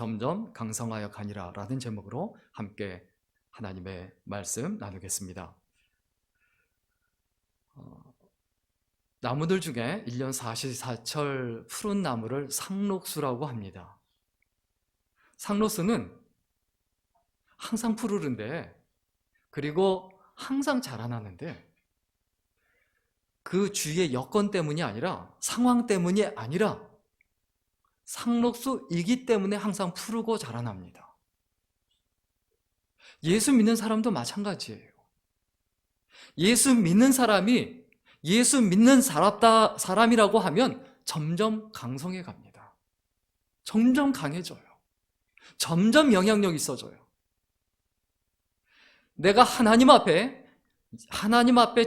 점점 강성하여 가니라 라는 제목으로 함께 하나님의 말씀 나누겠습니다. 나무들 중에 1년 44철 푸른 나무를 상록수라고 합니다. 상록수는 항상 푸르른데, 그리고 항상 자라나는데, 그 주위의 여건 때문이 아니라, 상황 때문이 아니라 상록수이기 때문에 항상 푸르고 자라납니다. 예수 믿는 사람도 마찬가지예요. 예수 믿는 사람이 예수 믿는 사람이라고 하면 점점 강성해 갑니다. 점점 강해져요. 점점 영향력이 있어져요. 내가 하나님 앞에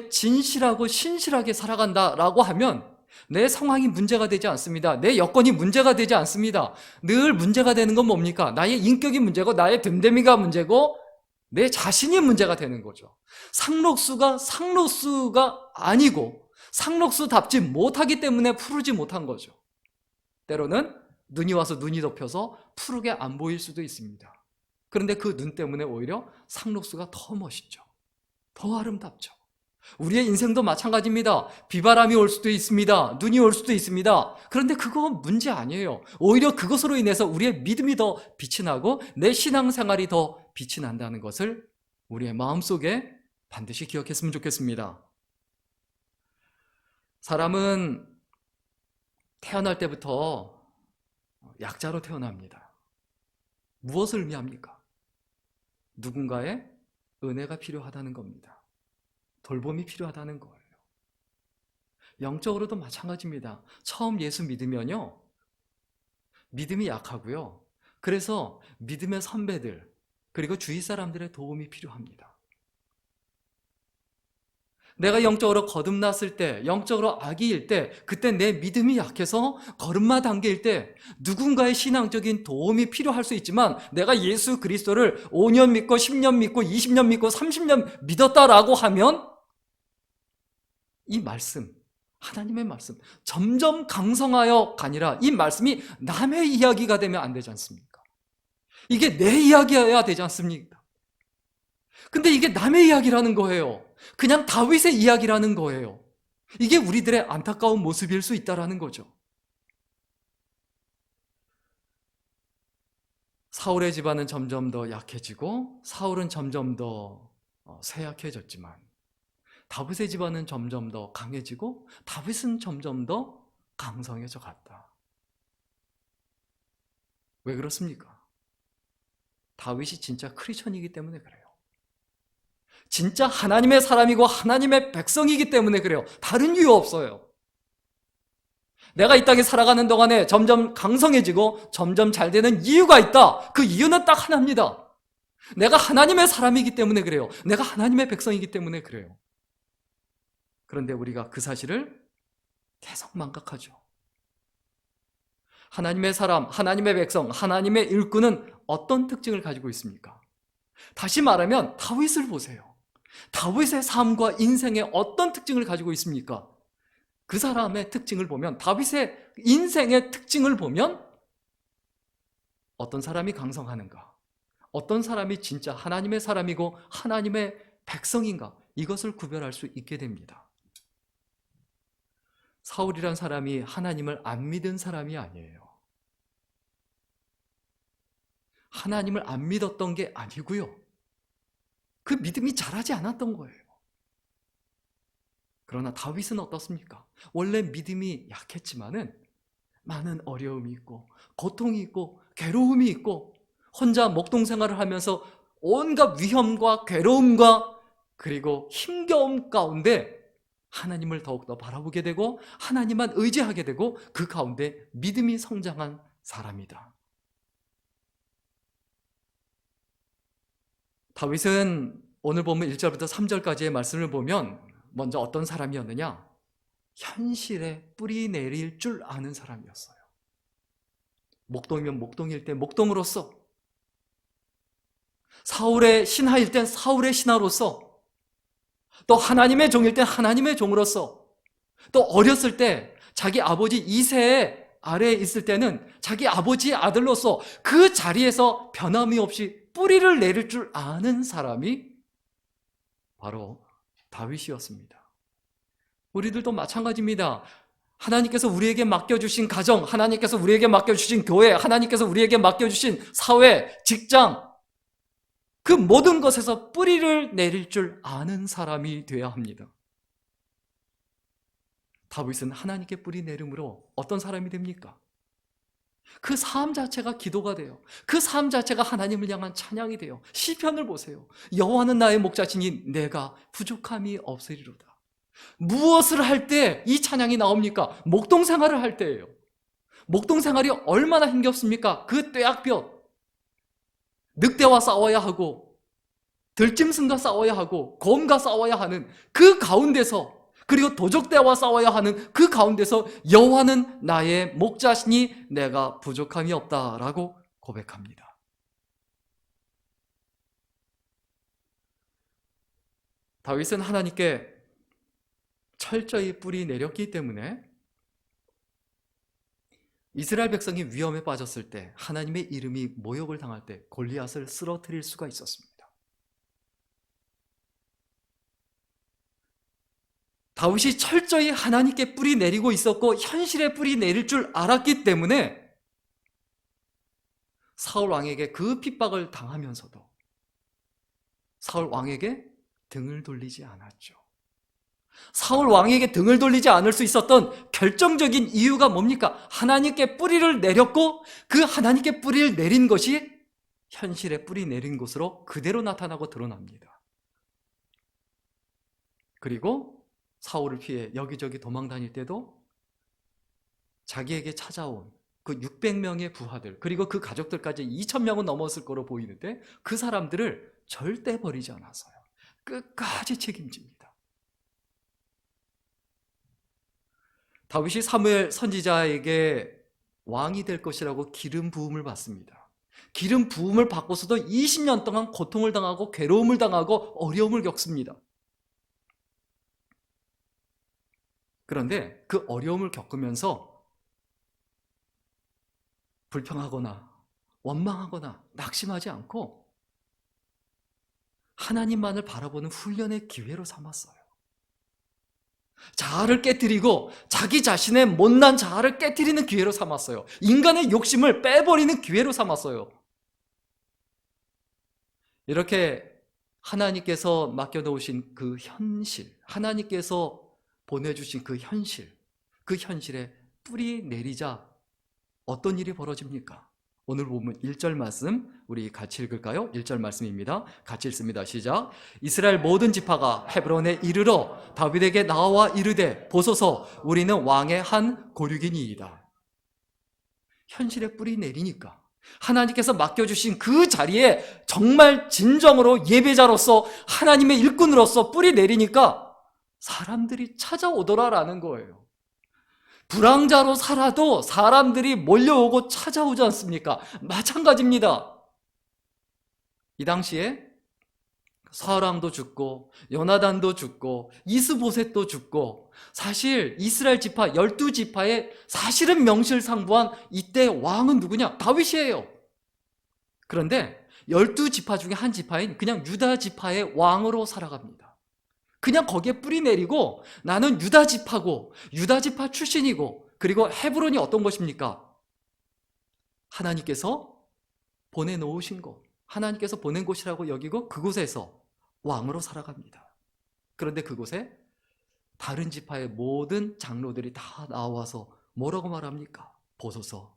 진실하고 신실하게 살아간다라고 하면 내 상황이 문제가 되지 않습니다. 내 여건이 문제가 되지 않습니다. 늘 문제가 되는 건 뭡니까? 나의 인격이 문제고, 나의 됨됨이가 문제고, 내 자신이 문제가 되는 거죠. 상록수가 아니고 상록수답지 못하기 때문에 푸르지 못한 거죠. 때로는 눈이 와서 눈이 덮여서 푸르게 안 보일 수도 있습니다. 그런데 그 눈 때문에 오히려 상록수가 더 멋있죠. 더 아름답죠. 우리의 인생도 마찬가지입니다. 비바람이 올 수도 있습니다. 눈이 올 수도 있습니다. 그런데 그건 문제 아니에요. 오히려 그것으로 인해서 우리의 믿음이 더 빛이 나고 내 신앙생활이 더 빛이 난다는 것을 우리의 마음속에 반드시 기억했으면 좋겠습니다. 사람은 태어날 때부터 약자로 태어납니다. 무엇을 의미합니까? 누군가의 은혜가 필요하다는 겁니다. 돌봄이 필요하다는 거예요. 영적으로도 마찬가지입니다. 처음 예수 믿으면요, 믿음이 약하고요. 그래서 믿음의 선배들, 그리고 주위 사람들의 도움이 필요합니다. 내가 영적으로 거듭났을 때, 영적으로 아기일 때, 그때 내 믿음이 약해서 걸음마 단계일 때 누군가의 신앙적인 도움이 필요할 수 있지만, 내가 예수 그리스도를 5년 믿고 10년 믿고 20년 믿고 30년 믿었다라고 하면 이 말씀, 하나님의 말씀, 점점 강성하여 가니라, 이 말씀이 남의 이야기가 되면 안 되지 않습니까? 이게 내 이야기여야 되지 않습니까? 근데 이게 남의 이야기라는 거예요. 그냥 다윗의 이야기라는 거예요. 이게 우리들의 안타까운 모습일 수 있다는 거죠. 사울의 집안은 점점 더 약해지고 사울은 점점 더 쇠약해졌지만, 다윗의 집안은 점점 더 강해지고 다윗은 점점 더 강성해져 갔다. 왜 그렇습니까? 다윗이 진짜 크리스천이기 때문에 그래요. 진짜 하나님의 사람이고 하나님의 백성이기 때문에 그래요. 다른 이유 없어요. 내가 이 땅에 살아가는 동안에 점점 강성해지고 점점 잘 되는 이유가 있다. 그 이유는 딱 하나입니다. 내가 하나님의 사람이기 때문에 그래요. 내가 하나님의 백성이기 때문에 그래요. 그런데 우리가 그 사실을 계속 망각하죠. 하나님의 사람, 하나님의 백성, 하나님의 일꾼은 어떤 특징을 가지고 있습니까? 다시 말하면 다윗을 보세요. 다윗의 삶과 인생에 어떤 특징을 가지고 있습니까? 그 사람의 특징을 보면, 다윗의 인생의 특징을 보면 어떤 사람이 강성하는가, 어떤 사람이 진짜 하나님의 사람이고 하나님의 백성인가, 이것을 구별할 수 있게 됩니다. 사울이란 사람이 하나님을 안 믿은 사람이 아니에요. 하나님을 안 믿었던 게 아니고요, 그 믿음이 자라지 않았던 거예요. 그러나 다윗은 어떻습니까? 원래 믿음이 약했지만은 많은 어려움이 있고 고통이 있고 괴로움이 있고 혼자 목동 생활을 하면서 온갖 위험과 괴로움과 그리고 힘겨움 가운데 하나님을 더욱더 바라보게 되고 하나님만 의지하게 되고 그 가운데 믿음이 성장한 사람이다. 다윗은 오늘 보면 1절부터 3절까지의 말씀을 보면 먼저 어떤 사람이었느냐? 현실에 뿌리 내릴 줄 아는 사람이었어요. 목동이면 목동일 때 목동으로서, 사울의 신하일 땐 사울의 신하로서, 또 하나님의 종일 땐 하나님의 종으로서, 또 어렸을 때 자기 아버지 이새의 아래에 있을 때는 자기 아버지의 아들로서 그 자리에서 변함이 없이 뿌리를 내릴 줄 아는 사람이 바로 다윗이었습니다. 우리들도 마찬가지입니다. 하나님께서 우리에게 맡겨주신 가정, 하나님께서 우리에게 맡겨주신 교회, 하나님께서 우리에게 맡겨주신 사회, 직장, 그 모든 것에서 뿌리를 내릴 줄 아는 사람이 되어야 합니다. 다윗은 하나님께 뿌리 내림으로 어떤 사람이 됩니까? 그 삶 자체가 기도가 돼요. 그 삶 자체가 하나님을 향한 찬양이 돼요. 시편을 보세요. 여호와는 나의 목자시니 내가 부족함이 없으리로다. 무엇을 할 때 이 찬양이 나옵니까? 목동 생활을 할 때예요. 목동 생활이 얼마나 힘겹습니까? 그 떼약볕, 늑대와 싸워야 하고 들짐승과 싸워야 하고 곰과 싸워야 하는 그 가운데서, 그리고 도적대와 싸워야 하는 그 가운데서 여호와는 나의 목자시니 내가 부족함이 없다라고 고백합니다. 다윗은 하나님께 철저히 뿌리 내렸기 때문에 이스라엘 백성이 위험에 빠졌을 때, 하나님의 이름이 모욕을 당할 때 골리앗을 쓰러뜨릴 수가 있었습니다. 다윗이 철저히 하나님께 뿌리 내리고 있었고 현실에 뿌리 내릴 줄 알았기 때문에 사울 왕에게 그 핍박을 당하면서도 사울 왕에게 등을 돌리지 않았죠. 사울 왕에게 등을 돌리지 않을 수 있었던 결정적인 이유가 뭡니까? 하나님께 뿌리를 내렸고 그 하나님께 뿌리를 내린 것이 현실에 뿌리 내린 것으로 그대로 나타나고 드러납니다. 그리고 사울을 피해 여기저기 도망 다닐 때도 자기에게 찾아온 그 600명의 부하들, 그리고 그 가족들까지 2000명은 넘었을 거로 보이는데 그 사람들을 절대 버리지 않았어요. 끝까지 책임집니다. 다윗이 사무엘 선지자에게 왕이 될 것이라고 기름 부음을 받습니다. 기름 부음을 받고서도 20년 동안 고통을 당하고 괴로움을 당하고 어려움을 겪습니다. 그런데 그 어려움을 겪으면서 불평하거나 원망하거나 낙심하지 않고 하나님만을 바라보는 훈련의 기회로 삼았어요. 자아를 깨뜨리고 자기 자신의 못난 자아를 깨뜨리는 기회로 삼았어요. 인간의 욕심을 빼버리는 기회로 삼았어요. 이렇게 하나님께서 맡겨놓으신 그 현실, 하나님께서 보내주신 그 현실에 뿌리 내리자 어떤 일이 벌어집니까? 오늘 보면 1절 말씀 우리 같이 읽을까요? 1절 말씀입니다. 같이 읽습니다. 시작. 이스라엘 모든 지파가 헤브론에 이르러 다윗에게 나와 이르되 보소서 우리는 왕의 한 고륙이니이다. 현실에 뿌리 내리니까 하나님께서 맡겨주신 그 자리에 정말 진정으로 예배자로서 하나님의 일꾼으로서 뿌리 내리니까 사람들이 찾아오더라라는 거예요. 불황자로 살아도 사람들이 몰려오고 찾아오지 않습니까? 마찬가지입니다. 이 당시에 사람도 죽고 요나단도 죽고 이스보셋도 죽고 사실 이스라엘 지파 12지파의 사실은 명실상부한 이때 왕은 누구냐? 다윗이에요. 그런데 12지파 중에 한 지파인 그냥 유다 지파의 왕으로 살아갑니다. 그냥 거기에 뿌리 내리고 나는 유다 지파고 유다 지파 출신이고, 그리고 헤브론이 어떤 것입니까? 하나님께서 보내놓으신 곳, 하나님께서 보낸 곳이라고 여기고 그곳에서 왕으로 살아갑니다. 그런데 그곳에 다른 지파의 모든 장로들이 다 나와서 뭐라고 말합니까? 보소서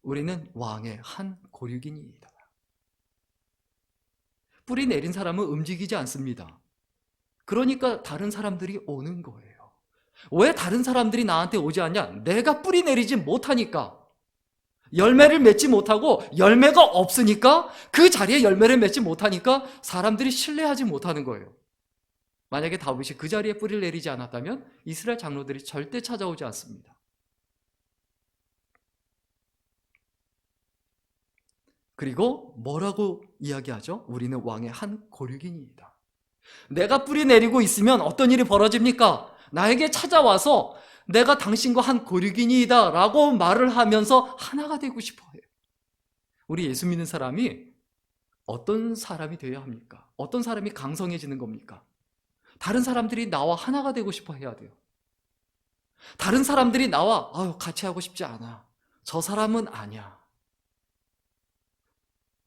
우리는 왕의 한 고륙이니이다. 뿌리 내린 사람은 움직이지 않습니다. 그러니까 다른 사람들이 오는 거예요. 왜 다른 사람들이 나한테 오지 않냐? 내가 뿌리 내리지 못하니까. 열매를 맺지 못하고 열매가 없으니까, 그 자리에 열매를 맺지 못하니까 사람들이 신뢰하지 못하는 거예요. 만약에 다윗이 그 자리에 뿌리를 내리지 않았다면 이스라엘 장로들이 절대 찾아오지 않습니다. 그리고 뭐라고 이야기하죠? 우리는 왕의 한 고륙이니이다. 내가 뿌리 내리고 있으면 어떤 일이 벌어집니까? 나에게 찾아와서 내가 당신과 한 고륙이니이다 라고 말을 하면서 하나가 되고 싶어 해요. 우리 예수 믿는 사람이 어떤 사람이 되어야 합니까? 어떤 사람이 강성해지는 겁니까? 다른 사람들이 나와 하나가 되고 싶어 해야 돼요. 다른 사람들이 나와 같이 하고 싶지 않아. 저 사람은 아니야.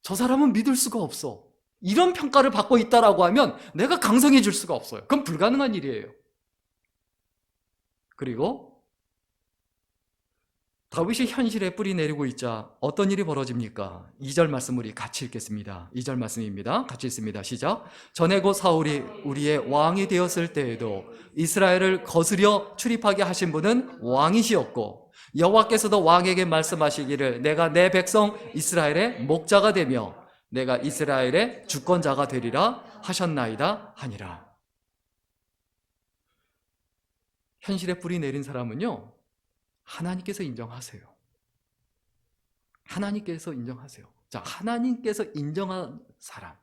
저 사람은 믿을 수가 없어. 이런 평가를 받고 있다라고 하면 내가 강성해질 수가 없어요. 그건 불가능한 일이에요. 그리고 다윗이 현실에 뿌리 내리고 있자 어떤 일이 벌어집니까? 2절 말씀 우리 같이 읽겠습니다. 2절 말씀입니다. 같이 읽습니다. 시작. 전에 곧 사울이 우리의 왕이 되었을 때에도 이스라엘을 거스려 출입하게 하신 분은 왕이시었고 여호와께서도 왕에게 말씀하시기를 내가 내 백성 이스라엘의 목자가 되며 내가 이스라엘의 주권자가 되리라 하셨나이다 하니라. 현실에 뿌리 내린 사람은요, 하나님께서 인정하세요. 하나님께서 인정하세요. 자, 하나님께서 인정한 사람,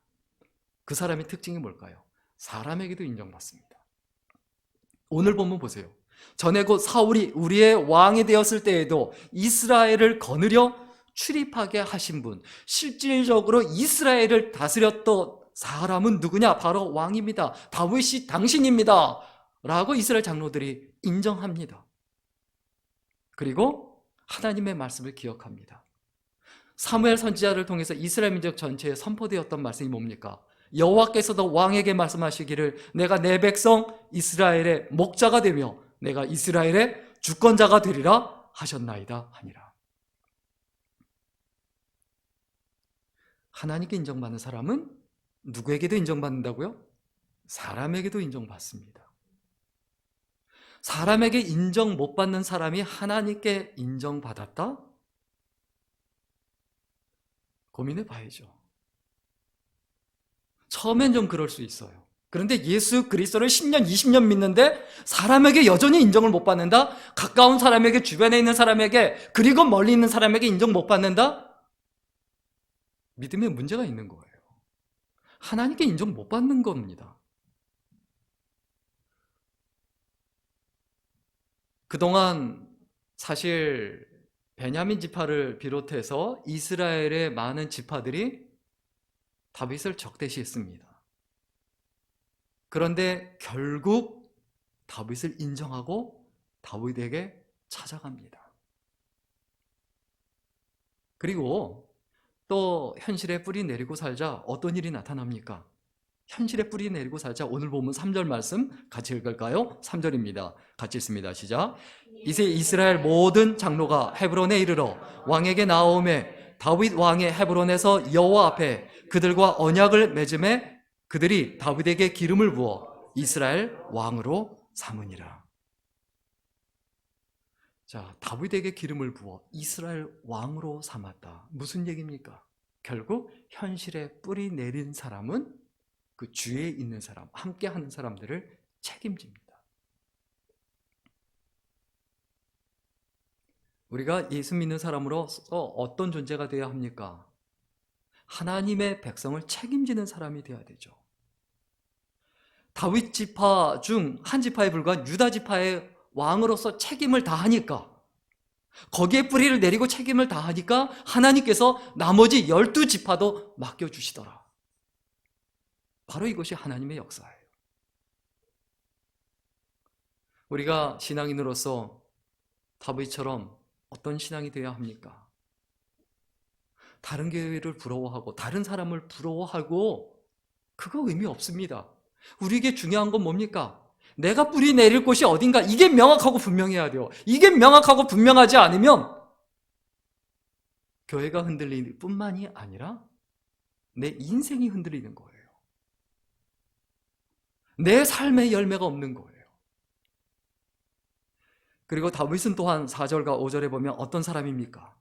그 사람의 특징이 뭘까요? 사람에게도 인정받습니다. 오늘 본문 보세요. 전에 곧 사울이 우리의 왕이 되었을 때에도 이스라엘을 거느려 출입하게 하신 분, 실질적으로 이스라엘을 다스렸던 사람은 누구냐? 바로 왕입니다. 다윗이 당신입니다 라고 이스라엘 장로들이 인정합니다. 그리고 하나님의 말씀을 기억합니다. 사무엘 선지자를 통해서 이스라엘 민족 전체에 선포되었던 말씀이 뭡니까? 여호와께서도 왕에게 말씀하시기를 내가 내 백성 이스라엘의 목자가 되며 내가 이스라엘의 주권자가 되리라 하셨나이다 하니라. 하나님께 인정받는 사람은 누구에게도 인정받는다고요? 사람에게도 인정받습니다. 사람에게 인정 못 받는 사람이 하나님께 인정받았다? 고민해 봐야죠. 처음엔 좀 그럴 수 있어요. 그런데 예수 그리스도를 10년, 20년 믿는데 사람에게 여전히 인정을 못 받는다? 가까운 사람에게, 주변에 있는 사람에게, 그리고 멀리 있는 사람에게 인정 못 받는다? 믿음에 문제가 있는 거예요. 하나님께 인정 못 받는 겁니다. 그동안 사실 베냐민 지파를 비롯해서 이스라엘의 많은 지파들이 다윗을 적대시했습니다. 그런데 결국 다윗을 인정하고 다윗에게 찾아갑니다. 그리고 또 현실에 뿌리 내리고 살자 어떤 일이 나타납니까? 현실에 뿌리 내리고 살자. 오늘 보면 3절 말씀 같이 읽을까요? 3절입니다. 같이 읽습니다. 시작. 이제 이스라엘 모든 장로가 헤브론에 이르러 왕에게 나오매 다윗 왕의 헤브론에서 여호와 앞에 그들과 언약을 맺음에 그들이 다윗에게 기름을 부어 이스라엘 왕으로 삼으니라. 자, 다윗에게 기름을 부어 이스라엘 왕으로 삼았다. 무슨 얘기입니까? 결국 현실에 뿌리 내린 사람은 그 주위에 있는 사람, 함께 하는 사람들을 책임집니다. 우리가 예수 믿는 사람으로서 어떤 존재가 되어야 합니까? 하나님의 백성을 책임지는 사람이 되어야 되죠. 다윗 지파 중 한 지파에 불과한 유다 지파의 왕으로서 책임을 다하니까, 거기에 뿌리를 내리고 책임을 다하니까 하나님께서 나머지 12지파도 맡겨주시더라. 바로 이것이 하나님의 역사예요. 우리가 신앙인으로서 다윗처럼 어떤 신앙이 되어야 합니까? 다른 교회를 부러워하고 다른 사람을 부러워하고 그거 의미 없습니다. 우리에게 중요한 건 뭡니까? 내가 뿌리 내릴 곳이 어딘가, 이게 명확하고 분명해야 돼요. 이게 명확하고 분명하지 않으면 교회가 흔들릴 뿐만이 아니라 내 인생이 흔들리는 거예요. 내 삶의 열매가 없는 거예요. 그리고 다윗은 또한 4절과 5절에 보면 어떤 사람입니까?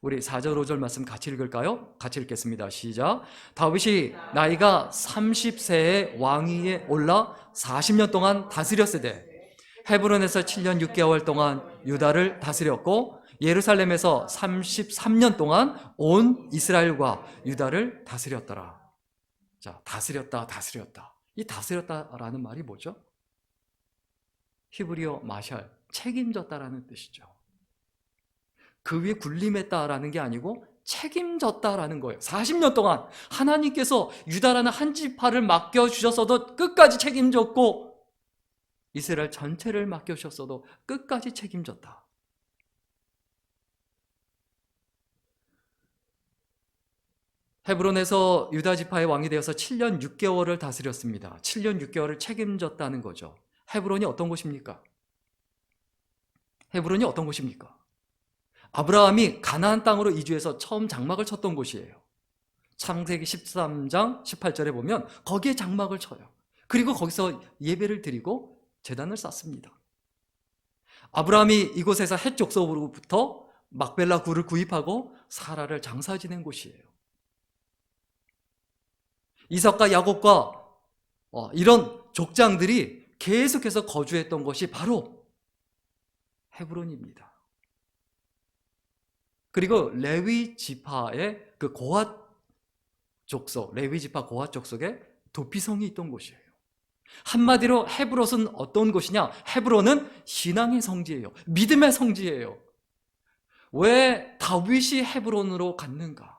우리 4절 5절 말씀 같이 읽을까요? 같이 읽겠습니다. 시작. 다윗이 나이가 30세에 왕위에 올라 40년 동안 다스렸으되 헤브론에서 7년 6개월 동안 유다를 다스렸고 예루살렘에서 33년 동안 온 이스라엘과 유다를 다스렸더라. 자, 다스렸다. 이 다스렸다라는 말이 뭐죠? 히브리어 마샬, 책임졌다라는 뜻이죠. 그 위에 군림했다라는 게 아니고 책임졌다라는 거예요. 40년 동안 하나님께서 유다라는 한 지파를 맡겨주셨어도 끝까지 책임졌고, 이스라엘 전체를 맡겨주셨어도 끝까지 책임졌다. 헤브론에서 유다 지파의 왕이 되어서 7년 6개월을 다스렸습니다. 7년 6개월을 책임졌다는 거죠. 헤브론이 어떤 곳입니까? 헤브론이 어떤 곳입니까? 아브라함이 가나안 땅으로 이주해서 처음 장막을 쳤던 곳이에요. 창세기 13장 18절에 보면 거기에 장막을 쳐요. 그리고 거기서 예배를 드리고 제단을 쌓습니다. 아브라함이 이곳에서 헷 족속으로부터 막벨라 굴을 구입하고 사라를 장사 지낸 곳이에요. 이삭과 야곱과 이런 족장들이 계속해서 거주했던 것이 바로 헤브론입니다. 그리고 레위 지파의 그 고핫 족속, 레위 지파 고핫 족속에 도피성이 있던 곳이에요. 한마디로 헤브론은 어떤 곳이냐? 헤브론은 신앙의 성지예요. 믿음의 성지예요. 왜 다윗이 헤브론으로 갔는가?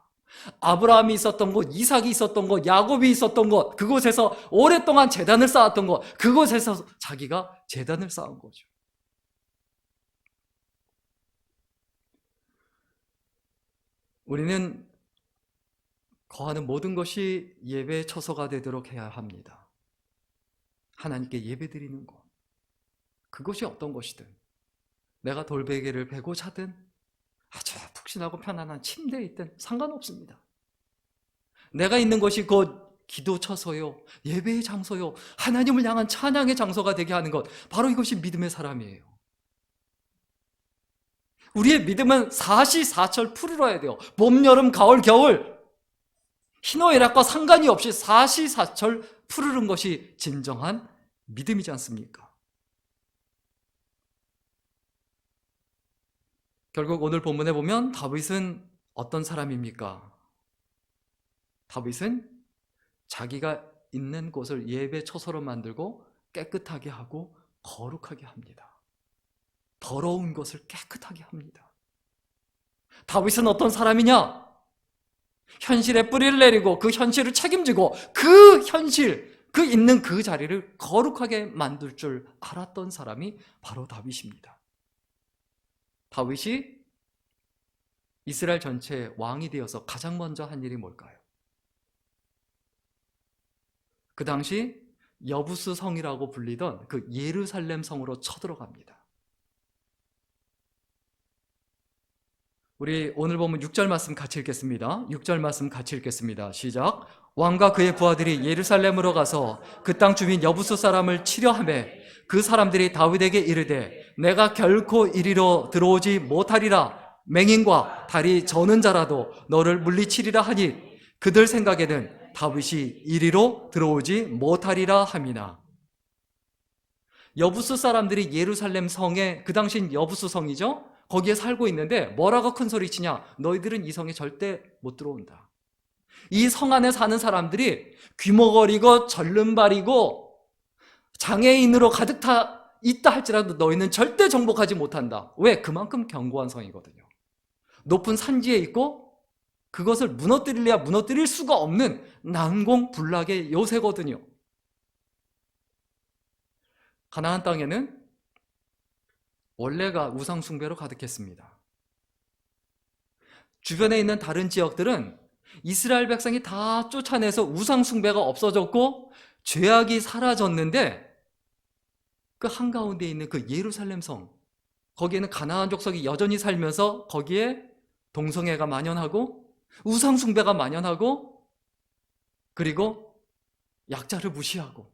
아브라함이 있었던 곳, 이삭이 있었던 곳, 야곱이 있었던 곳, 그곳에서 오랫동안 제단을 쌓았던 곳, 그곳에서 자기가 제단을 쌓은 거죠. 우리는 거하는 모든 것이 예배의 처소가 되도록 해야 합니다. 하나님께 예배드리는 곳, 그것이 어떤 것이든, 내가 돌베개를 베고 자든 아주 푹신하고 편안한 침대에 있든 상관없습니다. 내가 있는 것이 곧 기도 처소요, 예배의 장소요, 하나님을 향한 찬양의 장소가 되게 하는 것, 바로 이것이 믿음의 사람이에요. 우리의 믿음은 사시사철 푸르러야 돼요. 봄, 여름, 가을, 겨울 희노애락과 상관이 없이 사시사철 푸르른 것이 진정한 믿음이지 않습니까? 결국 오늘 본문에 보면 다윗은 어떤 사람입니까? 다윗은 자기가 있는 곳을 예배 처소로 만들고 깨끗하게 하고 거룩하게 합니다. 더러운 것을 깨끗하게 합니다. 다윗은 어떤 사람이냐? 현실에 뿌리를 내리고 그 현실을 책임지고 그 현실, 그 있는 그 자리를 거룩하게 만들 줄 알았던 사람이 바로 다윗입니다. 다윗이 이스라엘 전체의 왕이 되어서 가장 먼저 한 일이 뭘까요? 그 당시 여부스 성이라고 불리던 그 예루살렘 성으로 쳐들어갑니다. 우리 오늘 보면 6절 말씀 같이 읽겠습니다. 6절 말씀 같이 읽겠습니다. 시작. 왕과 그의 부하들이 예루살렘으로 가서 그 땅 주민 여부스 사람을 치려하매 그 사람들이 다윗에게 이르되 내가 결코 이리로 들어오지 못하리라. 맹인과 다리 저는 자라도 너를 물리치리라 하니 그들 생각에는 다윗이 이리로 들어오지 못하리라 함이나. 여부스 사람들이 예루살렘 성에, 그 당시엔 여부스 성이죠, 거기에 살고 있는데 뭐라고 큰 소리 치냐? 너희들은 이 성에 절대 못 들어온다. 이 성 안에 사는 사람들이 귀머거리고 절름발이고 장애인으로 가득 있다 할지라도 너희는 절대 정복하지 못한다. 왜? 그만큼 견고한 성이거든요. 높은 산지에 있고 그것을 무너뜨리려야 무너뜨릴 수가 없는 난공불락의 요새거든요. 가나안 땅에는 원래가 우상 숭배로 가득했습니다. 주변에 있는 다른 지역들은 이스라엘 백성이 다 쫓아내서 우상 숭배가 없어졌고 죄악이 사라졌는데 그 한가운데 있는 그 예루살렘 성, 거기에는 가나안 족속이 여전히 살면서 거기에 동성애가 만연하고 우상 숭배가 만연하고 그리고 약자를 무시하고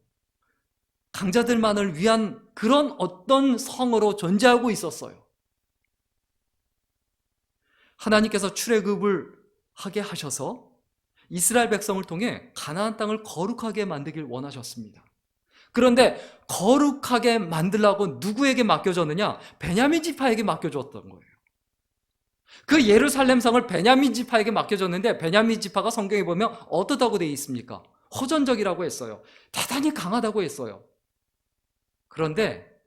강자들만을 위한 그런 어떤 성으로 존재하고 있었어요. 하나님께서 출애굽을 하게 하셔서 이스라엘 백성을 통해 가나안 땅을 거룩하게 만들길 원하셨습니다. 그런데 거룩하게 만들라고 누구에게 맡겨졌느냐? 베냐민 지파에게 맡겨줬던 거예요. 그 예루살렘 성을 베냐민 지파에게 맡겨줬는데 베냐민 지파가 성경에 보면 어떻다고 되어 있습니까? 호전적이라고 했어요. 대단히 강하다고 했어요. 그런데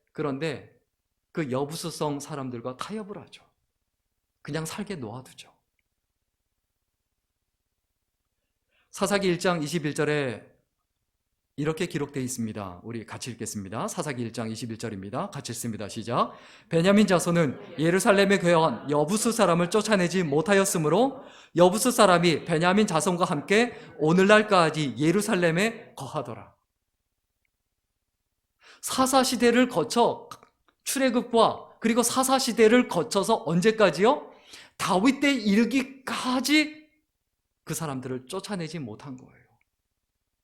그 여부수성 사람들과 타협을 하죠. 그냥 살게 놓아두죠. 사사기 1장 21절에 이렇게 기록되어 있습니다. 우리 같이 읽겠습니다. 사사기 1장 21절입니다. 같이 읽습니다. 시작. 베냐민 자손은 예루살렘에 거한 여부수 사람을 쫓아내지 못하였으므로 여부수 사람이 베냐민 자손과 함께 오늘날까지 예루살렘에 거하더라. 사사시대를 거쳐 출애굽과 그리고 사사시대를 거쳐서 언제까지요? 다윗 때 이르기까지 그 사람들을 쫓아내지 못한 거예요.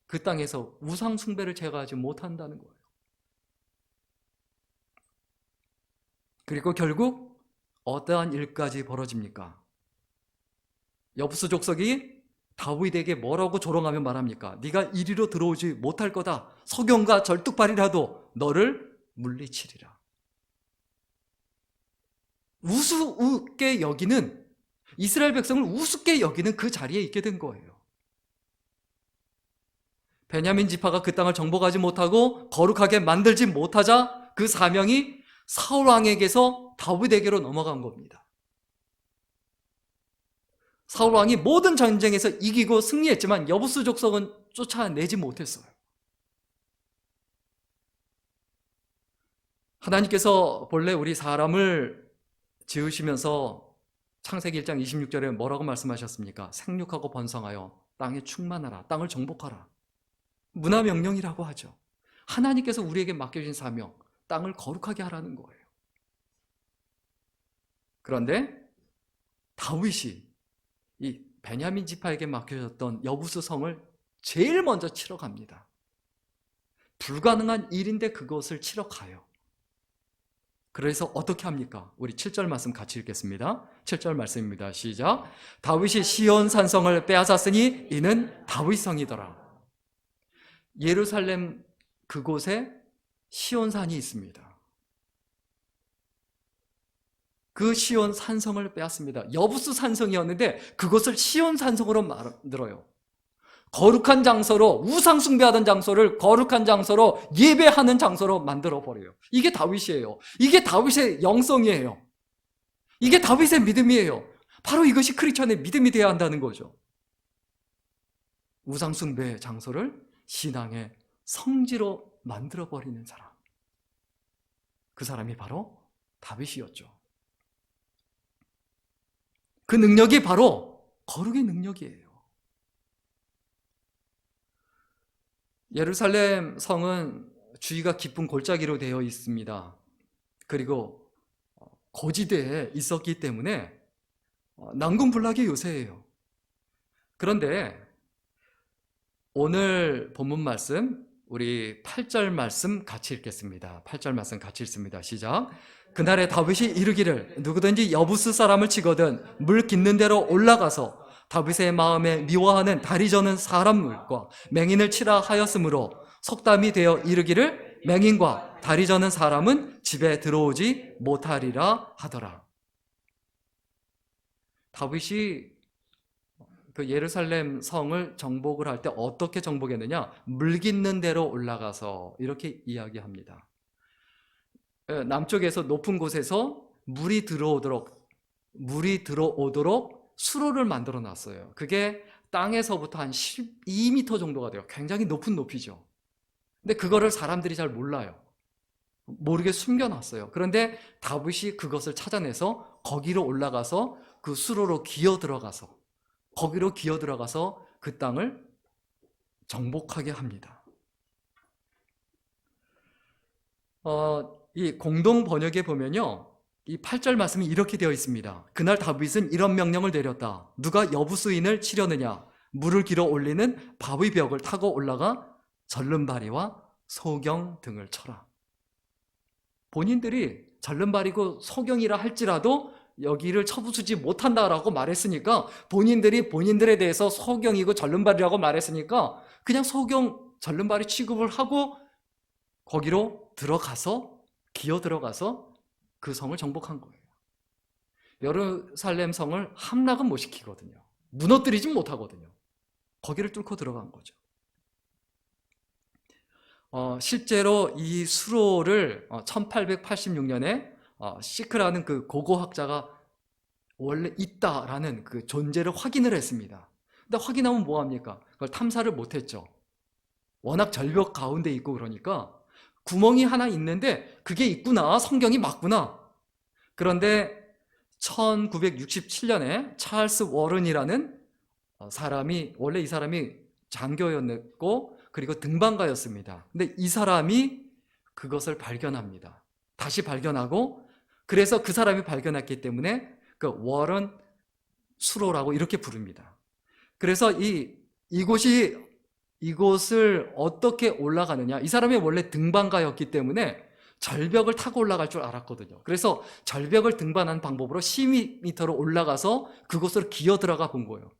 그 땅에서 우상 숭배를 제거하지 못한다는 거예요. 그리고 결국 어떠한 일까지 벌어집니까? 여부수 족속이 다윗에게 뭐라고 조롱하며 말합니까? 네가 이리로 들어오지 못할 거다. 소경과 절뚝발이라도 너를 물리치리라. 우습게 여기는, 이스라엘 백성을 우습게 여기는 그 자리에 있게 된 거예요. 베냐민 지파가 그 땅을 정복하지 못하고 거룩하게 만들지 못하자 그 사명이 사울 왕에게서 다윗에게로 넘어간 겁니다. 사울 왕이 모든 전쟁에서 이기고 승리했지만 여부수 족속은 쫓아내지 못했어요. 하나님께서 본래 우리 사람을 지으시면서 창세기 1장 26절에 뭐라고 말씀하셨습니까? 생육하고 번성하여 땅에 충만하라, 땅을 정복하라. 문화명령이라고 하죠. 하나님께서 우리에게 맡겨주신 사명, 땅을 거룩하게 하라는 거예요. 그런데 다윗이 이 베냐민 지파에게 맡겨졌던 여부수 성을 제일 먼저 치러 갑니다. 불가능한 일인데 그것을 치러 가요. 그래서 어떻게 합니까? 우리 7절 말씀 같이 읽겠습니다. 7절 말씀입니다. 시작. 다윗이 시온 산성을 빼앗았으니 이는 다윗 성이더라. 예루살렘 그곳에 시온산이 있습니다. 그 시온 산성을 빼앗습니다. 여부수 산성이었는데 그것을 시온 산성으로 만들어요. 거룩한 장소로, 우상 숭배하던 장소를 거룩한 장소로, 예배하는 장소로 만들어버려요. 이게 다윗이에요. 이게 다윗의 영성이에요. 이게 다윗의 믿음이에요. 바로 이것이 크리스천의 믿음이 되어야 한다는 거죠. 우상 숭배의 장소를 신앙의 성지로 만들어버리는 사람, 그 사람이 바로 다윗이었죠. 그 능력이 바로 거룩의 능력이에요. 예루살렘 성은 주위가 깊은 골짜기로 되어 있습니다. 그리고 고지대에 있었기 때문에 난공불락의 요새예요. 그런데 오늘 본문 말씀, 우리 8절 말씀 같이 읽겠습니다. 8절 말씀 같이 읽습니다. 시작. 그날에 다윗이 이르기를 누구든지 여부스 사람을 치거든 물 깃는 대로 올라가서 다윗의 마음에 미워하는 다리 저는 사람물과 맹인을 치라 하였으므로 속담이 되어 이르기를 맹인과 다리 저는 사람은 집에 들어오지 못하리라 하더라. 다윗이 그 예루살렘 성을 정복을 할 때 어떻게 정복했느냐? 물 깃는 대로 올라가서 이렇게 이야기합니다. 남쪽에서 높은 곳에서 물이 들어오도록 수로를 만들어 놨어요. 그게 땅에서부터 한 12m 정도가 돼요. 굉장히 높은 높이죠. 근데 그거를 사람들이 잘 몰라요. 모르게 숨겨놨어요. 그런데 다윗이 그것을 찾아내서 거기로 올라가서 그 수로로 거기로 기어 들어가서 그 땅을 정복하게 합니다. 이 공동 번역에 보면요, 이 8절 말씀이 이렇게 되어 있습니다. 그날 다윗은 이런 명령을 내렸다. 누가 여부수인을 치려느냐? 물을 길어 올리는 바위 벽을 타고 올라가 절름발이와 소경 등을 쳐라. 본인들이 절름발이고 소경이라 할지라도 여기를 쳐부수지 못한다라고 말했으니까, 본인들이 본인들에 대해서 소경이고 절름발이라고 말했으니까 그냥 소경, 절름발이 취급을 하고 거기로 기어 들어가서 그 성을 정복한 거예요. 예루살렘 성을 함락은 못 시키거든요. 무너뜨리진 못하거든요. 거기를 뚫고 들어간 거죠. 실제로 이 수로를 1886년에 시크라는 그 고고학자가 원래 있다라는 그 존재를 확인을 했습니다. 근데 확인하면 뭐합니까? 그걸 탐사를 못했죠. 워낙 절벽 가운데 있고 그러니까 구멍이 하나 있는데 그게 있구나, 성경이 맞구나. 그런데 1967년에 찰스 워런이라는 사람이, 원래 이 사람이 장교였고 그리고 등반가였습니다. 근데 이 사람이 그것을 발견합니다. 다시 발견하고, 그래서 그 사람이 발견했기 때문에 그 워런 수로라고 이렇게 부릅니다. 그래서 이곳을 어떻게 올라가느냐, 이 사람이 원래 등반가였기 때문에 절벽을 타고 올라갈 줄 알았거든요. 그래서 절벽을 등반하는 방법으로 12m로 올라가서 그곳으로 기어 들어가 본 거예요.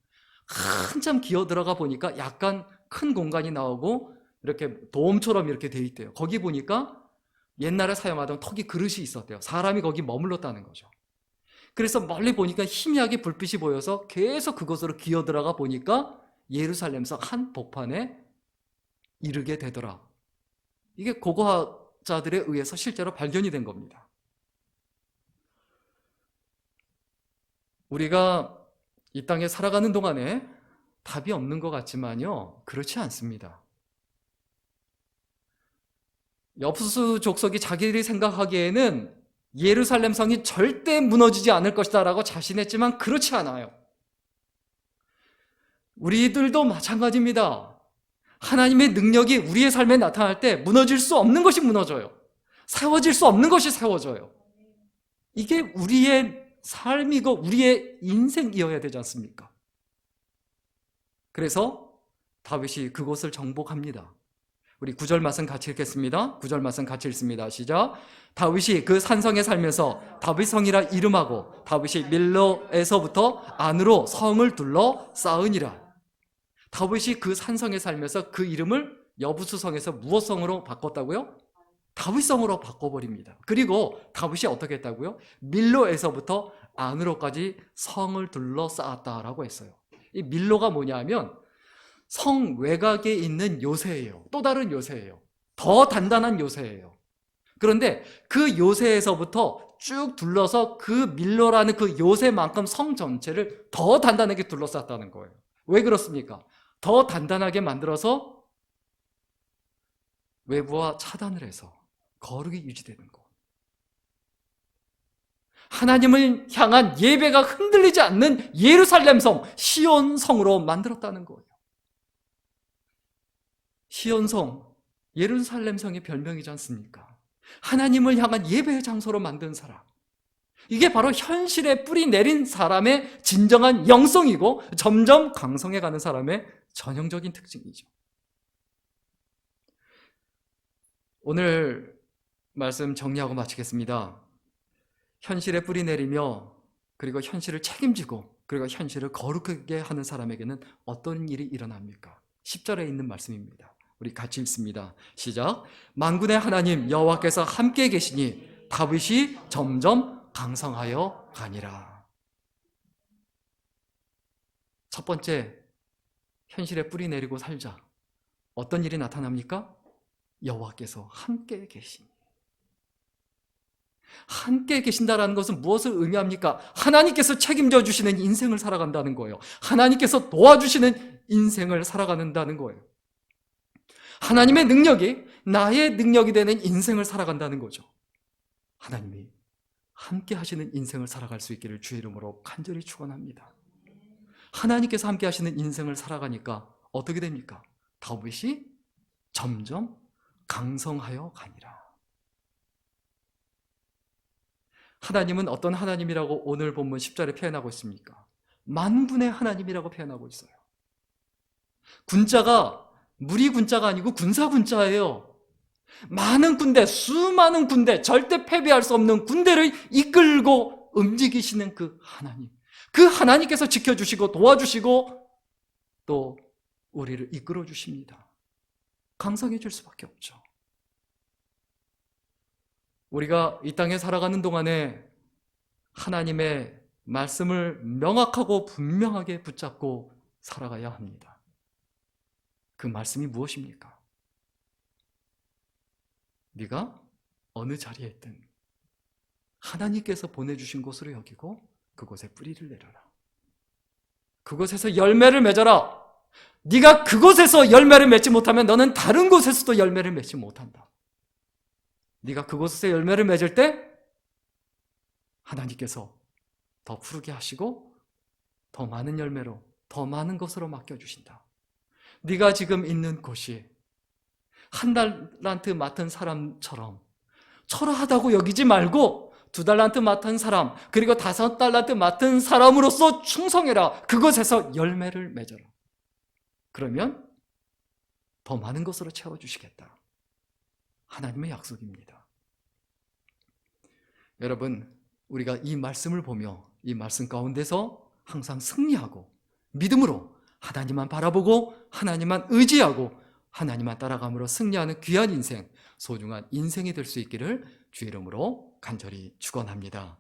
한참 기어 들어가 보니까 약간 큰 공간이 나오고 이렇게 돔처럼 이렇게 돼 있대요. 거기 보니까 옛날에 사용하던 토기 그릇이 있었대요. 사람이 거기 머물렀다는 거죠. 그래서 멀리 보니까 희미하게 불빛이 보여서 계속 그곳으로 기어 들어가 보니까 예루살렘성 한 복판에 이르게 되더라. 이게 고고학자들에 의해서 실제로 발견이 된 겁니다. 우리가 이 땅에 살아가는 동안에 답이 없는 것 같지만요, 그렇지 않습니다. 여푸스 족속이 자기들이 생각하기에는 예루살렘 성이 절대 무너지지 않을 것이다 라고 자신했지만 그렇지 않아요. 우리들도 마찬가지입니다. 하나님의 능력이 우리의 삶에 나타날 때 무너질 수 없는 것이 무너져요. 세워질 수 없는 것이 세워져요. 이게 우리의 삶이고 우리의 인생이어야 되지 않습니까? 그래서 다윗이 그곳을 정복합니다. 우리 9절 말씀 같이 읽겠습니다. 9절 말씀 같이 읽습니다. 시작. 다윗이 그 산성에 살면서 다윗성이라 이름하고 다윗이 밀로에서부터 안으로 성을 둘러 쌓으니라. 다윗이 그 산성에 살면서 그 이름을 여부수성에서 무엇 성으로 바꿨다고요? 다윗성으로 바꿔버립니다. 그리고 다윗이 어떻게 했다고요? 밀로에서부터 안으로까지 성을 둘러 쌓았다라고 했어요. 이 밀로가 뭐냐면 성 외곽에 있는 요새예요. 또 다른 요새예요. 더 단단한 요새예요. 그런데 그 요새에서부터 쭉 둘러서 그 밀로라는 그 요새만큼 성 전체를 더 단단하게 둘러쌌다는 거예요. 왜 그렇습니까? 더 단단하게 만들어서 외부와 차단을 해서 거룩이 유지되는 것. 하나님을 향한 예배가 흔들리지 않는 예루살렘 성, 시온 성으로 만들었다는 거예요. 시온 성, 예루살렘 성의 별명이지 않습니까? 하나님을 향한 예배의 장소로 만든 사람. 이게 바로 현실에 뿌리 내린 사람의 진정한 영성이고 점점 강성해가는 사람의 전형적인 특징이죠. 오늘 말씀 정리하고 마치겠습니다. 현실에 뿌리 내리며 그리고 현실을 책임지고 그리고 현실을 거룩하게 하는 사람에게는 어떤 일이 일어납니까? 10절에 있는 말씀입니다. 우리 같이 읽습니다. 시작. 만군의 하나님 여호와께서 함께 계시니 다윗이 점점 강성하여 가니라. 첫 번째, 현실에 뿌리 내리고 살자. 어떤 일이 나타납니까? 여호와께서 함께 계시니. 함께 계신다라는 것은 무엇을 의미합니까? 하나님께서 책임져 주시는 인생을 살아간다는 거예요. 하나님께서 도와주시는 인생을 살아간다는 거예요. 하나님의 능력이 나의 능력이 되는 인생을 살아간다는 거죠. 하나님이 함께 하시는 인생을 살아갈 수 있기를 주의 이름으로 간절히 축원합니다. 하나님께서 함께 하시는 인생을 살아가니까 어떻게 됩니까? 다윗이 점점 강성하여 가니라. 하나님은 어떤 하나님이라고 오늘 본문 10절에 표현하고 있습니까? 만군의 하나님이라고 표현하고 있어요. 군자가 무리 군자가 아니고 군사 군자예요. 많은 군대, 수많은 군대, 절대 패배할 수 없는 군대를 이끌고 움직이시는 그 하나님. 그 하나님께서 지켜주시고 도와주시고 또 우리를 이끌어 주십니다. 강성해질 수밖에 없죠. 우리가 이 땅에 살아가는 동안에 하나님의 말씀을 명확하고 분명하게 붙잡고 살아가야 합니다. 그 말씀이 무엇입니까? 네가 어느 자리에 있든 하나님께서 보내주신 곳으로 여기고 그곳에 뿌리를 내려라. 그곳에서 열매를 맺어라. 네가 그곳에서 열매를 맺지 못하면 너는 다른 곳에서도 열매를 맺지 못한다. 네가 그곳에서 열매를 맺을 때 하나님께서 더 푸르게 하시고 더 많은 열매로 더 많은 것으로 맡겨주신다. 네가 지금 있는 곳이 한 달란트 맡은 사람처럼 초라하다고 여기지 말고 2달란트 맡은 사람, 그리고 5달란트 맡은 사람으로서 충성해라. 그것에서 열매를 맺어라. 그러면 더 많은 것으로 채워주시겠다. 하나님의 약속입니다. 여러분, 우리가 이 말씀을 보며 이 말씀 가운데서 항상 승리하고 믿음으로 하나님만 바라보고 하나님만 의지하고 하나님만 따라감으로 승리하는 귀한 인생, 소중한 인생이 될 수 있기를 주의 이름으로 간절히 축원합니다.